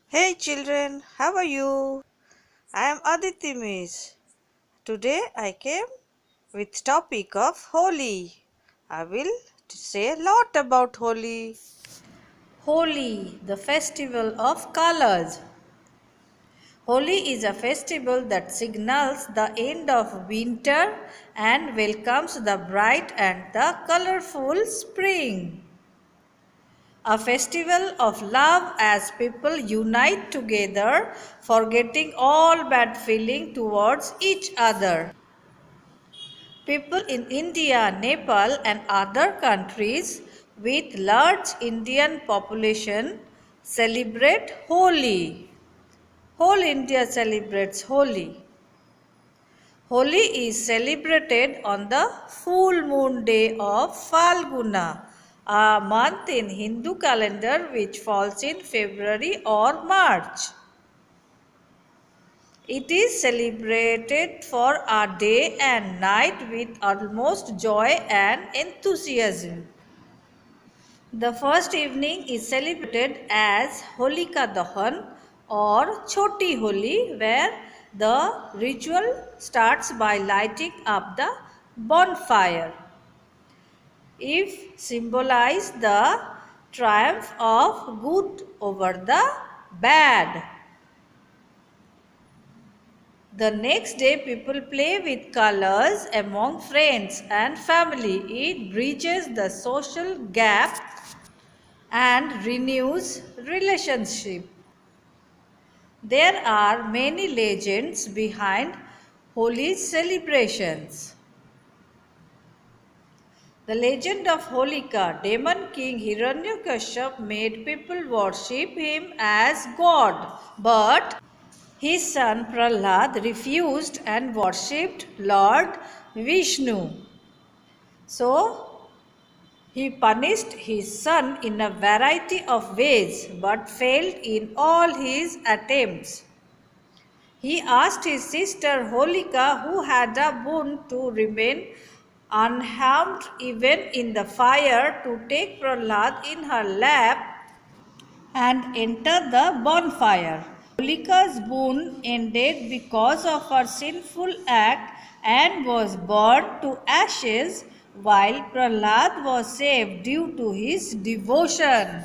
Hey children, how are you? I am Aditi Miss. Today I came with topic of Holi. I will say a lot about Holi. Holi, the festival of colors. Holi is a festival that signals the end of winter and welcomes the bright and the colorful spring. A festival of love as people unite together, forgetting all bad feeling towards each other. People in India, Nepal and other countries with large Indian population celebrate Holi. Whole India celebrates Holi. Holi is celebrated on the full moon day of Falguna, a month in Hindu calendar which falls in February or March. It is celebrated for a day and night with utmost joy and enthusiasm. The first evening is celebrated as Holika Dahan or Choti Holi, where the ritual starts by lighting up the bonfire. It symbolizes the triumph of good over the bad. The next day, people play with colors among friends and family. It bridges the social gap and renews relationship. There are many legends behind Holi celebrations. The legend of Holika, demon king Hiranyakashipu made people worship him as god, but his son Prahlad refused and worshipped Lord Vishnu. So he punished his son in a variety of ways but failed in all his attempts. He asked his sister Holika, who had a boon to remain unharmed even in the fire, to take Prahlad in her lap and enter the bonfire. Holika's boon ended because of her sinful act and was burned to ashes, while Prahlad was saved due to his devotion.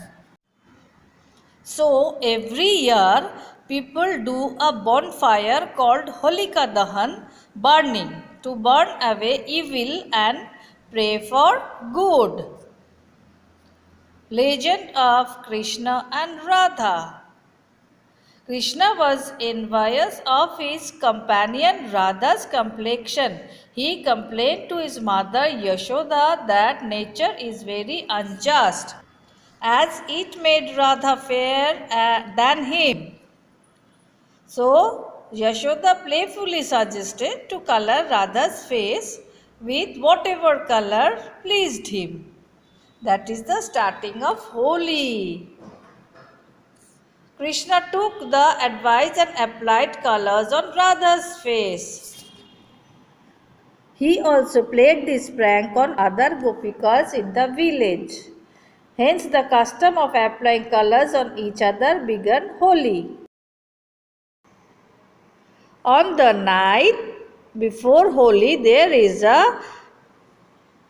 So every year people do a bonfire called Holika Dahan, burning to burn away evil and pray for good. Legend of Krishna and Radha. Krishna was envious of his companion Radha's complexion. He complained to his mother Yashoda that nature is very unjust, as it made Radha fairer than him. So, Yashoda playfully suggested to color Radha's face with whatever color pleased him. That is the starting of Holi. Krishna took the advice and applied colors on Radha's face. He also played this prank on other gopikas in the village. Hence, the custom of applying colors on each other began Holi. On the night before Holi, there is a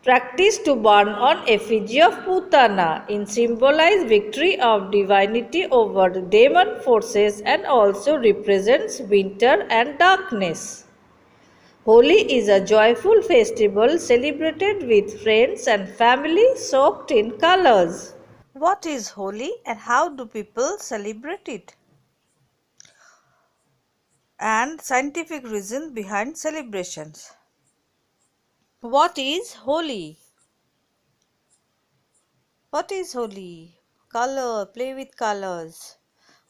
practice to burn on effigy of Putana in symbolize victory of divinity over demon forces and also represents winter and darkness. Holi is a joyful festival celebrated with friends and family soaked in colors. What is Holi and how do people celebrate it? And scientific reason behind celebrations. What is Holi? What is Holi? Color, play with colors.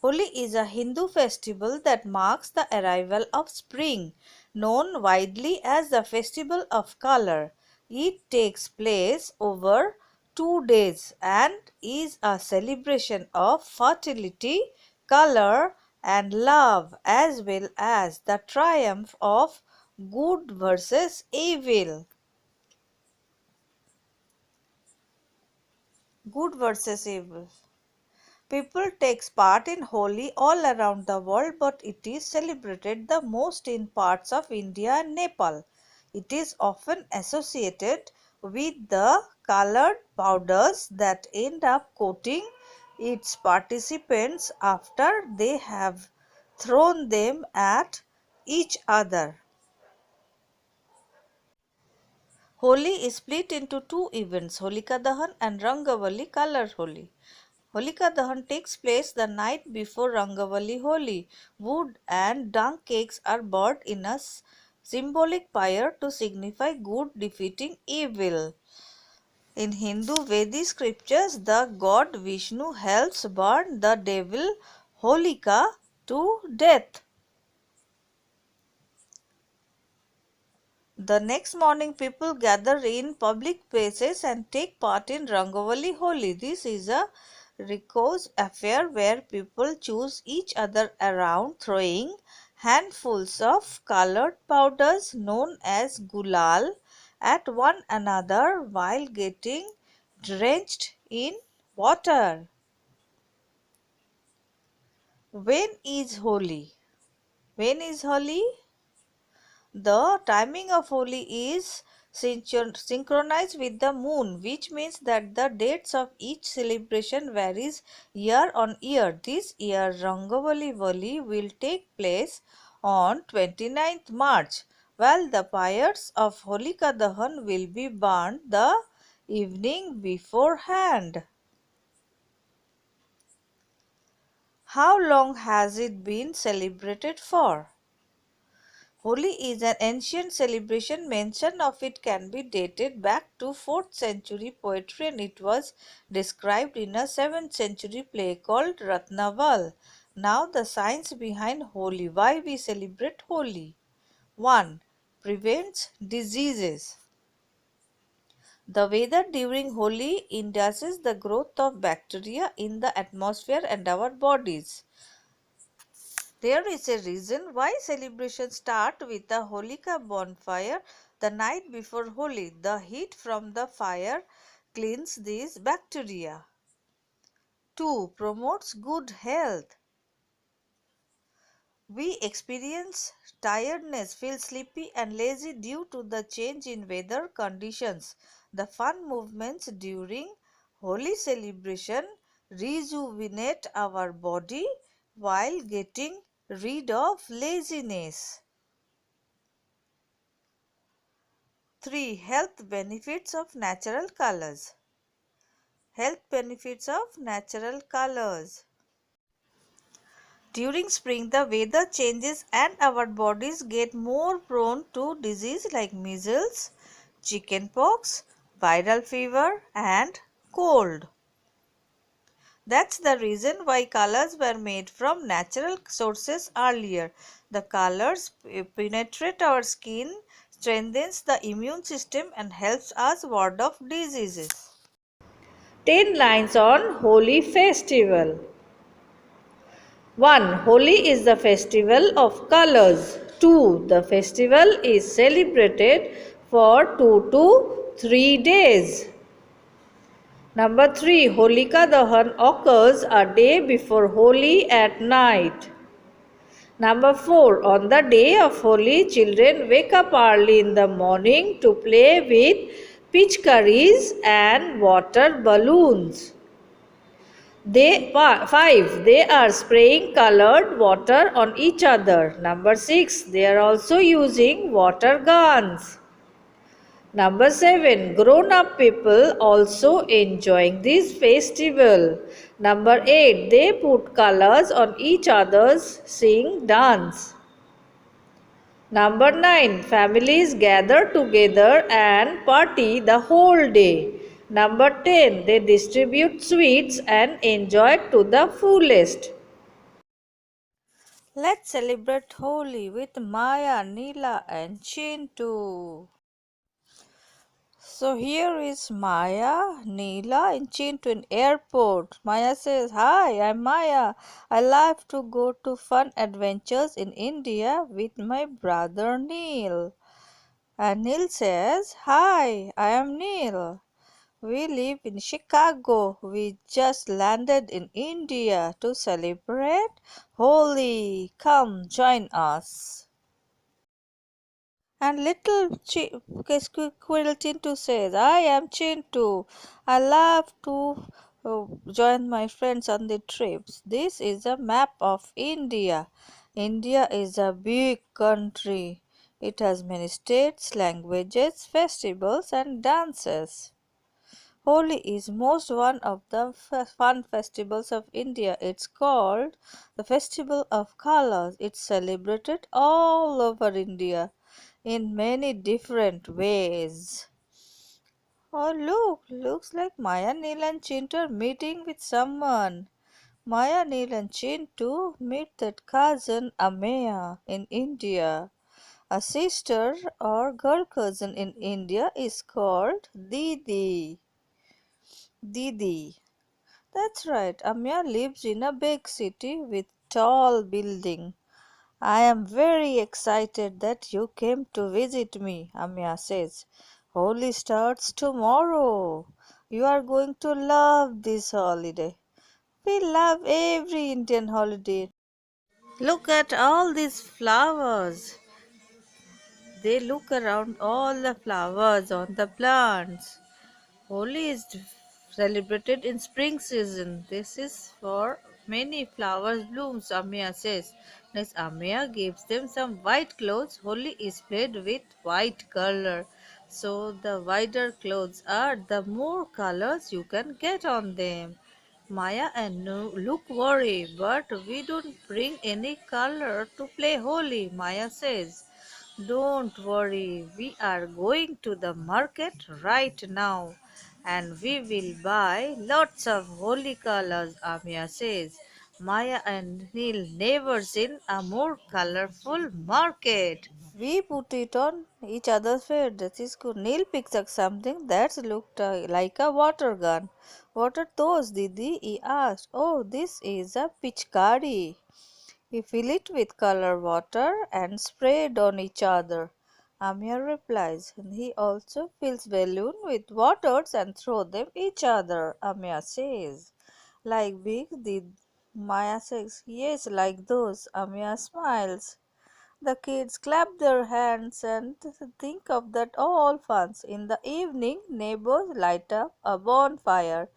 Holi is a Hindu festival that marks the arrival of spring, known widely as the Festival of Color. It takes place over 2 days and is a celebration of fertility, color, and love, as well as the triumph of good versus evil. Good versus evil. People takes part in Holi all around the world, but it is celebrated the most in parts of India and Nepal. It is often associated with the colored powders that end up coating its participants after they have thrown them at each other. Holi is split into two events, Holika Dahan and Rangavali Color Holi. Holika Dahan takes place the night before Rangavali Holi. Wood and dung cakes are burnt in a symbolic fire to signify good defeating evil. In Hindu Vedic scriptures, the god Vishnu helps burn the devil Holika to death. The next morning, people gather in public places and take part in Rangavali Holi. This is a raucous affair where people choose each other around, throwing handfuls of colored powders known as gulal at one another while getting drenched in water. When is Holi? When is Holi? The timing of Holi is synchronized with the moon, which means that the dates of each celebration varies year on year. This year Rangavali Holi will take place on 29th March, while the pyres of Holika Dahan will be burned the evening beforehand. How long has it been celebrated for? Holi is an ancient celebration. Mention of it can be dated back to 4th century poetry, and it was described in a 7th century play called Ratnaval. Now the science behind Holi. Why we celebrate Holi? 1. Prevents diseases. The weather during Holi induces the growth of bacteria in the atmosphere and our bodies. There is a reason why celebrations start with a Holika bonfire the night before Holi. The heat from the fire cleans these bacteria. 2. Promotes good health. We experience tiredness, feel sleepy and lazy due to the change in weather conditions. The fun movements during Holi celebration rejuvenate our body while getting rid of laziness. 3. Health benefits of natural colors. Health benefits of natural colors. During spring, the weather changes and our bodies get more prone to disease like measles, chickenpox, viral fever and cold. That's the reason why colors were made from natural sources earlier. The colors penetrate our skin, strengthens the immune system and helps us ward off diseases. 10 lines on Holi festival. 1. Holi is the festival of colors. 2. The festival is celebrated for 2 to 3 days. Number 3. Holika Dahan occurs a day before Holi at night. Number 4. On the day of Holi, children wake up early in the morning to play with pitchkaris and water balloons. 5. They are spraying colored water on each other. Number 6. They are also using water guns. Number 7. Grown-up people also enjoying this festival. Number 8. They put colors on each other's, sing, dance. Number 9. Families gather together and party the whole day. Number 10. They distribute sweets and enjoy to the fullest. Let's celebrate Holi with Maya, Neela and Chintu. So here is Maya, Neela and Chintu in airport. Maya says, "Hi, I'm Maya. I love to go to fun adventures in India with my brother Neil." And Neil says, "Hi, I am Neil. We live in Chicago. We just landed in India to celebrate Holi. Come join us. And little Squirrel Chintu says, I am Chintu. I love to join my friends on the trips. This is a map of India. India is a big country. It has many states, languages, festivals, and dances. Holi is most one of the fun festivals of India. It's called the Festival of Colors. It's celebrated all over India in many different ways. Oh, look, looks like Maya, Neil, and Chintu are meeting with someone. Maya, Neil, and Chintu meet that cousin Ameya in India. A sister or girl cousin in India is called Didi. Didi. That's right. Amya lives in a big city with tall building. I am very excited that you came to visit me, Amya says. Holi starts tomorrow. You are going to love this holiday. We love every Indian holiday. Look at all these flowers. They look around all the flowers on the plants. Holi is celebrated in spring season. This is for many flowers blooms, Amya says. Next, Amya gives them some white clothes. Holi is played with white color. So the whiter clothes are, the more colors you can get on them. Maya and look worry, but we don't bring any color to play Holi, Maya says. Don't worry, we are going to the market right now and we will buy lots of holy colors, Amya says. Maya and Neil never seen a more colorful market. We put it on each other's face. That is good. Neil picks up something that looked like a water gun. What are those, Didi? He asked. Oh, this is a pitchkari. We fill it with color water and spray it on each other. Amir replies, and he also fills balloon with waters and throw them each other. Amir says, like big did Maya says, yes, like those. Amir smiles. The kids clap their hands and think of that all fun. In the evening, neighbors light up a bonfire.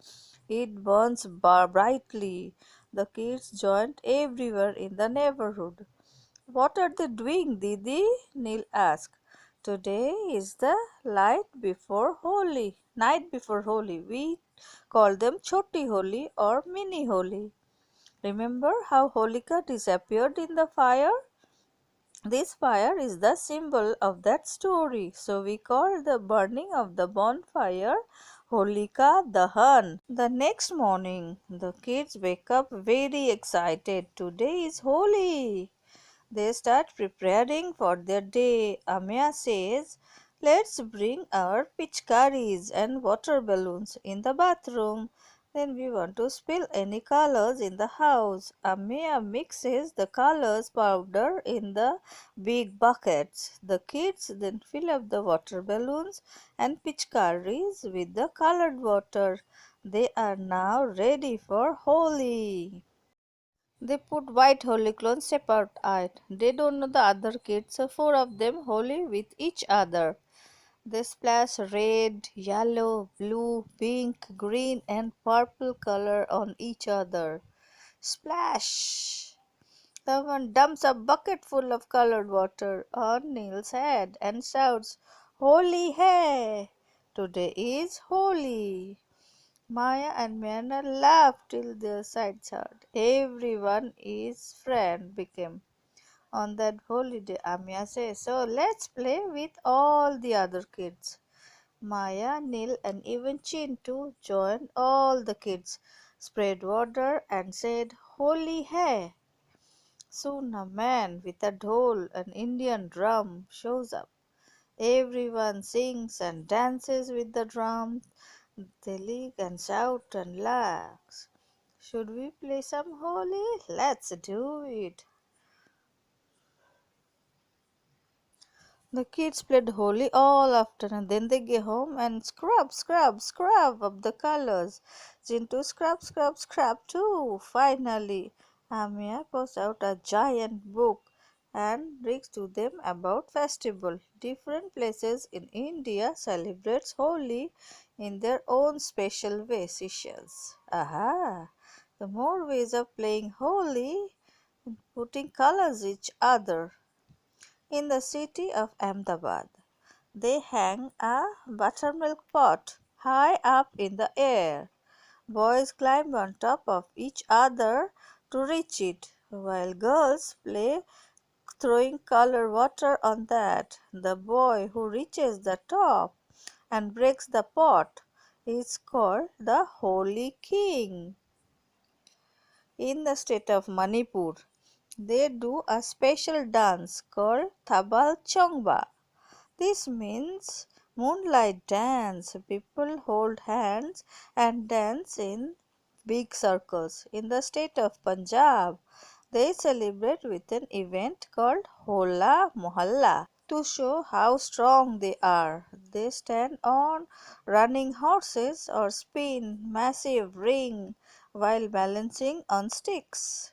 It burns brightly. The kids joined everywhere in the neighborhood. What are they doing, Didi? Neil asked. Today is the night before Holi. We call them Choti Holi or Mini Holi. Remember how Holika disappeared in the fire? This fire is the symbol of that story, so we call the burning of the bonfire Holika Dahan. The next morning, the kids wake up very excited. Today is Holi. They start preparing for their day. Amya says, let's bring our pitchkaris and water balloons in the bathroom. Then we want to spill any colors in the house. Amya mixes the colors powder in the big buckets. The kids then fill up the water balloons and pitchkaris with the colored water. They are now ready for Holi. They put white holy clones separate. They don't know the other kids, so four of them holy with each other. They splash red, yellow, blue, pink, green, and purple color on each other. Splash! Someone dumps a bucket full of colored water on Neil's head and shouts, Holy hey! Today is Holi. Maya and Meena laughed till their sides hurt. Everyone is friend became on that holiday. Amya says, so let's play with all the other kids. Maya, Neil and even Chintu joined all the kids, sprayed water and said, Holy hey! Soon a man with a dhol, an Indian drum, shows up. Everyone sings and dances with the drum. They lick and shout and laugh. Should we play some Holi? Let's do it. The kids played Holi all afternoon. Then they get home and scrub, scrub, scrub up the colors. Zintu scrub, scrub, scrub too. Finally, Amia pulls out a giant book and reads to them about festival. Different places in India celebrates Holi in their own special way. She says, "Aha! The more ways of playing Holi, putting colors each other." In the city of Ahmedabad, they hang a buttermilk pot high up in the air. Boys climb on top of each other to reach it, while girls play throwing color water on that. The boy who reaches the top and breaks the pot is called the Holy King. In the state of Manipur, they do a special dance called Thabal Chongba. This means moonlight dance. People hold hands and dance in big circles. In the state of Punjab, they celebrate with an event called Hola Mohalla. To show how strong they are, they stand on running horses or spin massive ring while balancing on sticks.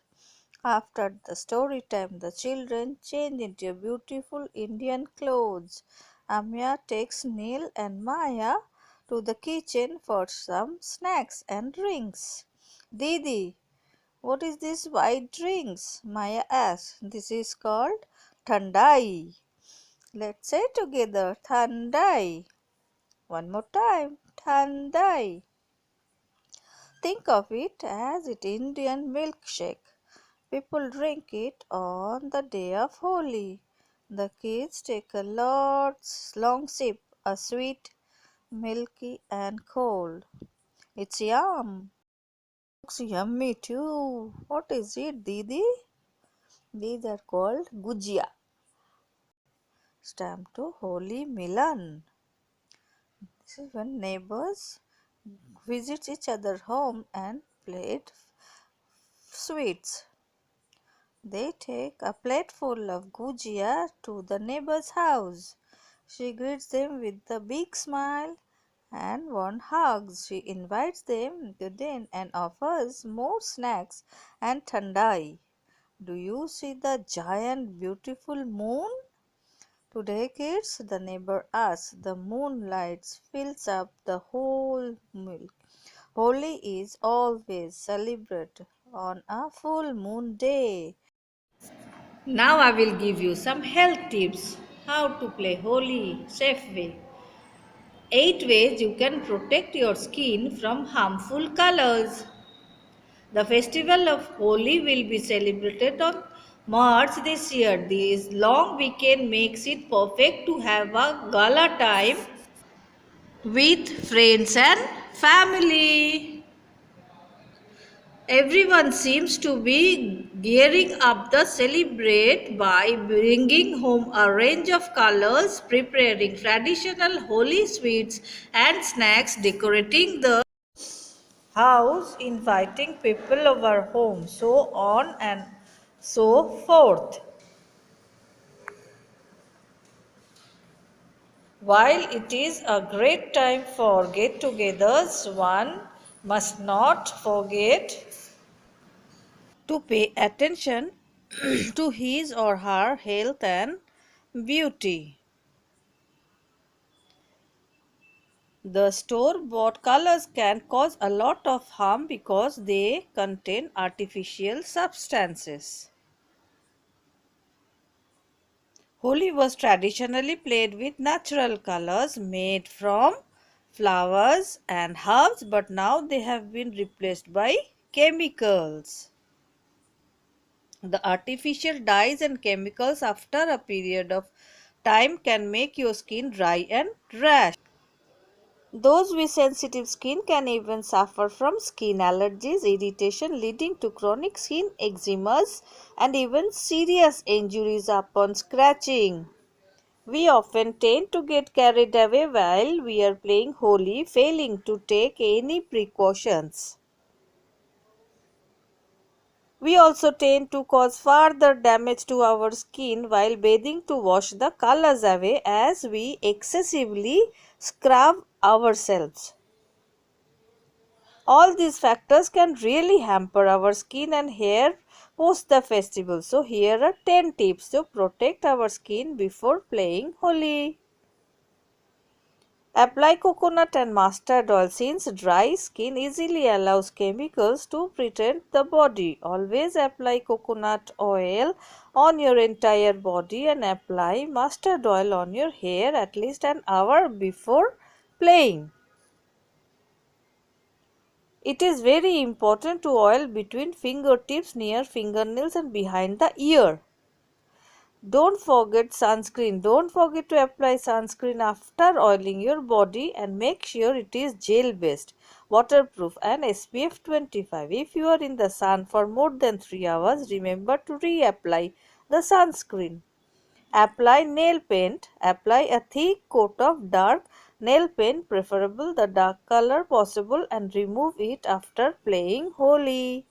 After the story time, the children change into beautiful Indian clothes. Amya takes Neil and Maya to the kitchen for some snacks and drinks. Didi, what is this white drinks? Maya asks. This is called Thandai. Let's say together, Thandai. One more time, Thandai. Think of it as an Indian milkshake. People drink it on the day of Holi. The kids take a long sip, a sweet, milky and cold. It's yum. Looks yummy too. What is it, Didi? These are called gujia. Stamp to Holi Milan. This is when neighbors visit each other home and plate sweets. They take a plateful of gujia to the neighbor's house. She greets them with a big smile and warm hugs. She invites them to dinner and offers more snacks and thandai. Do you see the giant beautiful moon? Today, kids, the neighbor asks. The moonlight fills up the whole milk. Holi is always celebrated on a full moon day. Now I will give you some health tips how to play Holi safe way. 8 ways you can protect your skin from harmful colors. The festival of Holi will be celebrated on March this year. This long weekend makes it perfect to have a gala time with friends and family. Everyone seems to be gearing up the celebrate by bringing home a range of colors, preparing traditional holy sweets and snacks, decorating the house, inviting people over home, so on and so forth. While it is a great time for get togethers, one must not forget to pay attention to his or her health and beauty. The store bought colors can cause a lot of harm because they contain artificial substances. Holi was traditionally played with natural colors made from flowers and herbs, but now they have been replaced by chemicals. The artificial dyes and chemicals after a period of time can make your skin dry and rash. Those with sensitive skin can even suffer from skin allergies, irritation leading to chronic skin eczemas and even serious injuries upon scratching. We often tend to get carried away while we are playing Holi, failing to take any precautions. We also tend to cause further damage to our skin while bathing to wash the colors away as we excessively scrub ourselves. All these factors can really hamper our skin and hair post the festival. So here are 10 tips to protect our skin before playing Holi. Apply coconut and mustard oil since dry skin easily allows chemicals to penetrate the body. Always apply coconut oil on your entire body and apply mustard oil on your hair at least an hour before playing. It is very important to oil between fingertips, near fingernails and behind the ear. Don't forget sunscreen. Don't forget to apply sunscreen after oiling your body and make sure it is gel based, waterproof and SPF 25. If you are in the sun for more than 3 hours, remember to reapply the sunscreen. Apply nail paint. Apply a thick coat of dark nail paint, preferable the dark color possible, and remove it after playing Holi.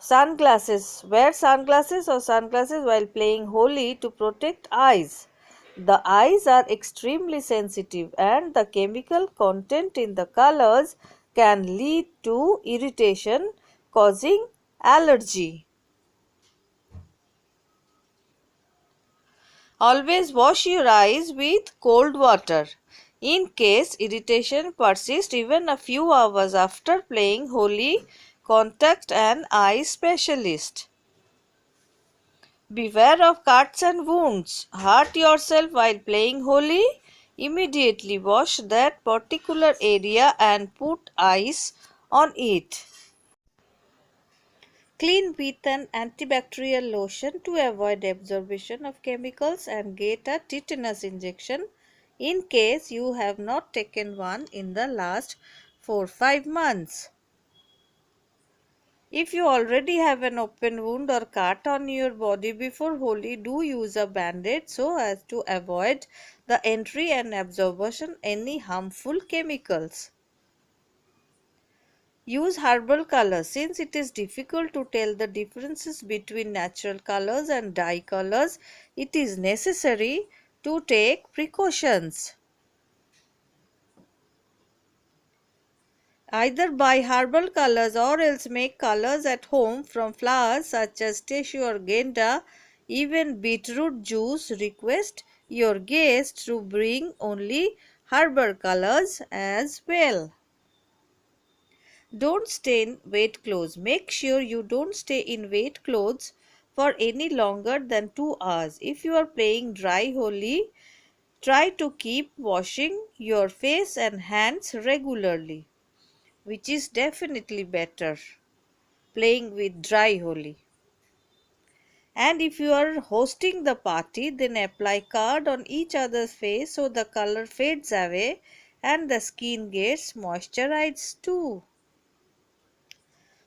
Sunglasses. Wear sunglasses or sunglasses while playing Holi to protect eyes. The eyes are extremely sensitive and the chemical content in the colors can lead to irritation causing allergy. Always wash your eyes with cold water. In case irritation persists even a few hours after playing Holi, contact an eye specialist. Beware of cuts and wounds. Hurt yourself while playing Holi? Immediately wash that particular area and put ice on it. Clean with an antibacterial lotion to avoid absorption of chemicals and get a tetanus injection in case you have not taken one in the last 4-5 months. If you already have an open wound or cut on your body before Holi, do use a band-aid so as to avoid the entry and absorption any harmful chemicals. Use herbal colors. Since it is difficult to tell the differences between natural colors and dye colors, it is necessary to take precautions. Either buy herbal colors or else make colors at home from flowers such as tissue or genda. Even beetroot juice. Request your guests to bring only herbal colors as well. Don't stay in wet clothes. Make sure you don't stay in wet clothes for any longer than 2 hours. If you are playing dry Holi, try to keep washing your face and hands regularly, which is definitely better playing with dry Holi. And if you are hosting the party, then apply card on each other's face so the color fades away and the skin gets moisturized too.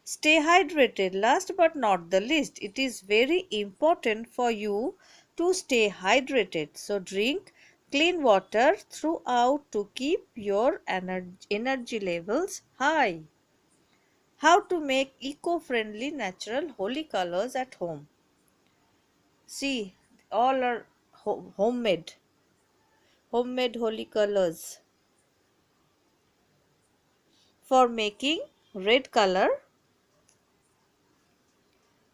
Stay hydrated. Last but not the least, it is very important for you to stay hydrated. So drink clean water throughout to keep your energy levels high. How to make eco-friendly natural Holi colors at home. See, all are homemade Holi colors. For making red color,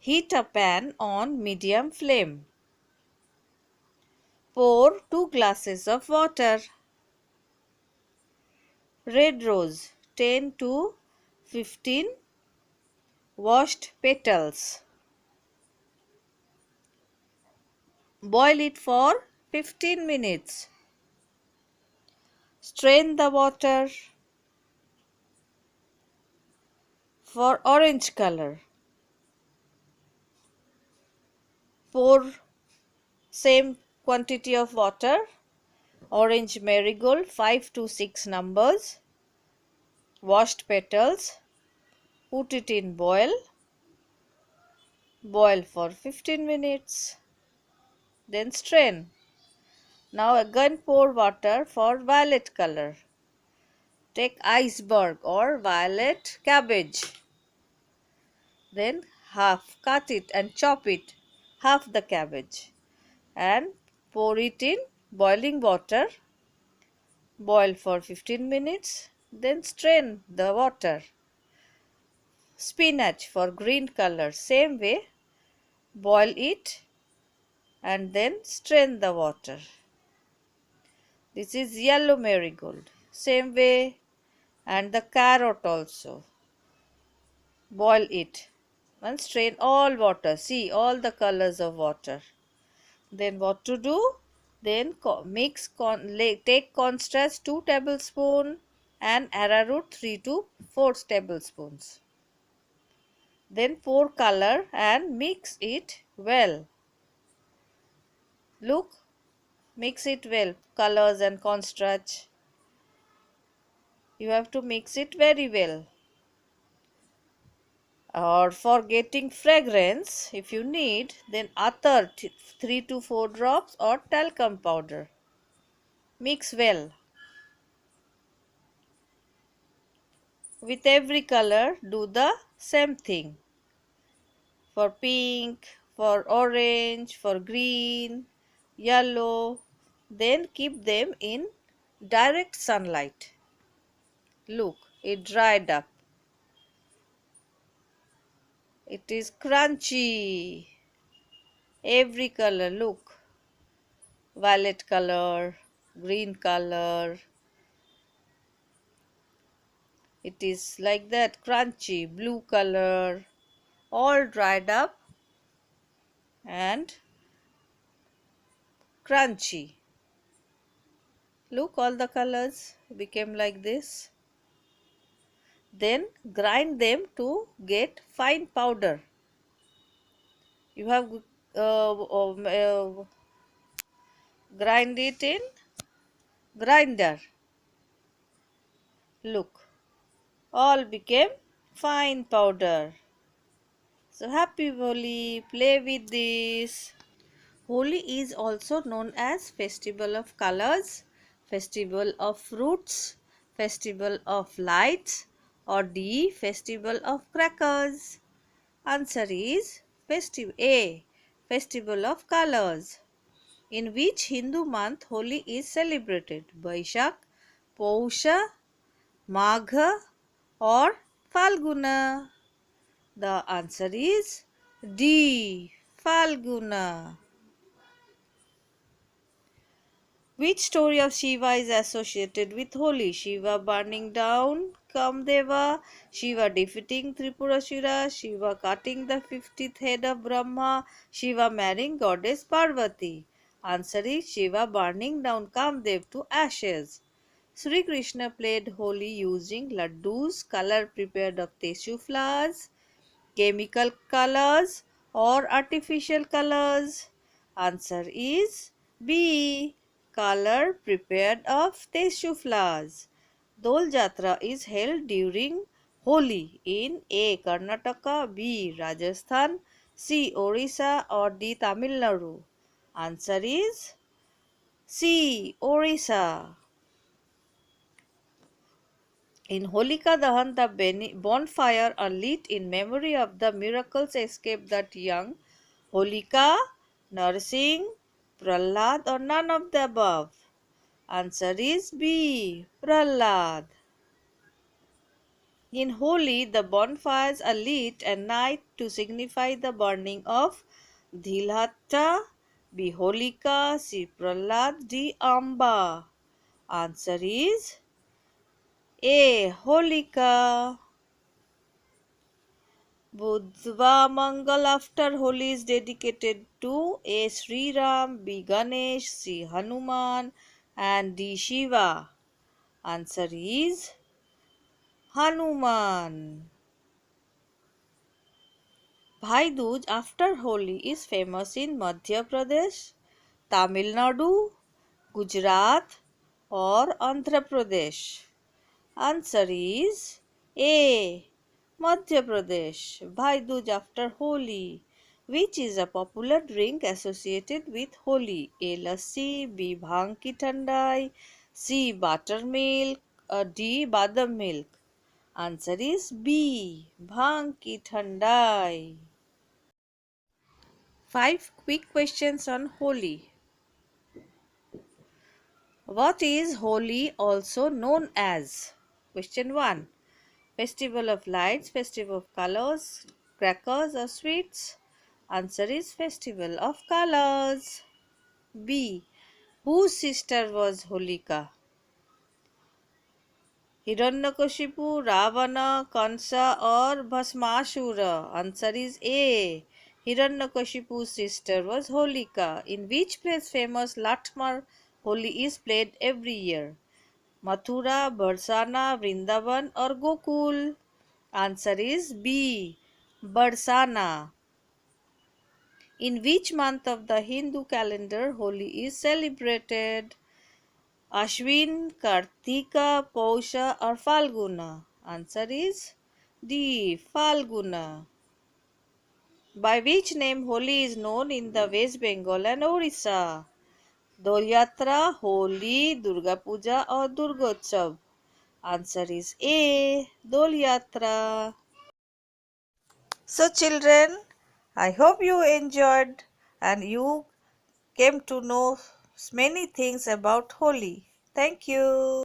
heat a pan on medium flame. Pour 2 glasses of water. Red rose 10 to 15 washed petals. Boil it for 15 minutes. Strain the water. For orange color, pour same quantity of water. Orange marigold 5 to 6 numbers. Washed petals. Put it in boil. Boil for 15 minutes. Then strain. Now again pour water for violet color. Take iceberg or violet cabbage. Then cut it and chop it, half the cabbage, and pour it in boiling water. Boil for 15 minutes, then strain the water. Spinach for green color, same way, boil it and then strain the water. This is yellow marigold, same way, and the carrot also. Boil it and strain all water. See all the colors of water. Then what to do? Then take cornstarch 2 tablespoons and arrowroot 3 to 4 tablespoons. Then pour color and mix it well. Look, mix it well, colors and cornstarch. You have to mix it very well. Or for getting fragrance, if you need, then attar 3 to 4 drops or talcum powder. Mix well. With every color, do the same thing. For pink, for orange, for green, yellow. Then keep them in direct sunlight. Look, it dried up. It is crunchy. Every color, look. Violet color, green color. It is like that, crunchy, blue color. All dried up and crunchy. Look, all the colors became like this. Then grind them to get fine powder. You have grind it in grinder. Look, all became fine powder. So happy Holi, play with this. Holi is also known as Festival of Colors, Festival of Fruits, Festival of Lights, or D. Festival of Crackers. Answer is A. Festival of Colors. In which Hindu month Holi is celebrated? Baishakh, Pausha, Magha, or Falguna? The answer is D. Falguna. Which story of Shiva is associated with Holi? Shiva burning down Kamdeva, Shiva defeating Tripurasura, Shiva cutting the 50th head of Brahma, Shiva marrying goddess Parvati. Answer is Shiva burning down Kamdev to ashes. Sri Krishna played Holi using laddus, color prepared of tesu flowers, chemical colors or artificial colors. Answer is B. Color prepared of tesu flowers. Dol Jatra is held during Holi in A. Karnataka, B. Rajasthan, C. Orissa or D. Tamil Nadu. Answer is C. Orissa. In Holika Dahan, the bonfire are lit in memory of the miracles escaped that young Holika, Narsingh, Prahlad or none of the above. Answer is B. Prahlad. In Holi, the bonfires are lit at night to signify the burning of Dhilhatta, B. Holika, C. Prahlad, D. Amba. Answer is A. Holika. Budhva Mangal after Holi is dedicated to A. Sri Ram, B. Ganesh, C. Hanuman and D. Shiva. Answer is Hanuman. Bhai Dooj after Holi is famous in Madhya Pradesh, Tamil Nadu, Gujarat or Andhra Pradesh. Answer is A. Madhya Pradesh. Bhai Dooj after Holi, which is a popular drink associated with Holi. A. Lassi, B. Bhang ki thandai, C. Buttermilk, D. Badam milk. Answer is B. Bhang ki thandai. 5 quick questions on Holi. What is Holi also known as? Question 1. Festival of lights, festival of colors, crackers or sweets? Answer is festival of colors. B. Whose sister was Holika? Hiranyakashipu, Ravana, Kansa or Bhasmashura? Answer is A. Hiranyakashipu's sister was Holika. In which place famous Latmar Holi is played every year? Mathura, Barsana, Vrindavan or Gokul? Answer is B. Barsana. In which month of the Hindu calendar Holi is celebrated? Ashwin, Kartika, Pausha or Falguna? Answer is D. Falguna. By which name Holi is known in the West Bengal and Orissa? Dolyatra, Holi, Durga Puja or Durgotsav? Answer is A. Dolyatra. So children, I hope you enjoyed and you came to know many things about Holi. Thank you.